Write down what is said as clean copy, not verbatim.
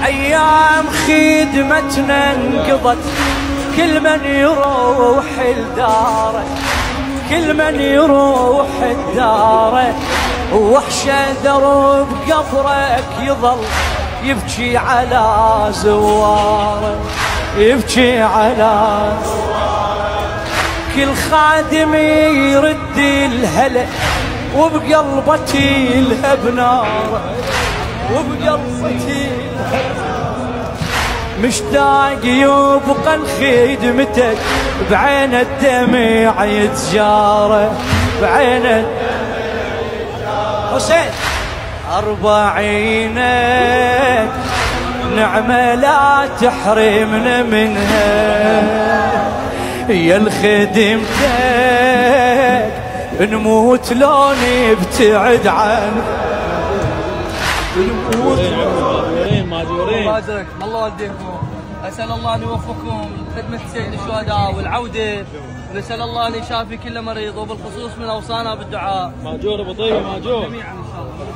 أيام خدمتنا انقضت، كل من يروح لداره، كل من يروح لداره، وحشة درب قبرك يظل يبكي على زواره، يبكي على زواره. كل خادم يرد الهلا وبقلبتي لها بناره، وبقلبتي مشتاق يبقى لخدمتك، بعين الدمع يتجاره، بعين حسين 40 نعمة لا تحرمنا منها، يا الخدمتك نموت لو نبتعد عنك، نموت ماجورين. الله يوديكم. اسال الله ان يوفقكم لخدمه سيد الشهداء والعوده، ونسال الله ان يشافي كل مريض، وبالخصوص من اوصانا بالدعاء. ماجور ابو طيبه، ماجور جميعا ان شاء الله.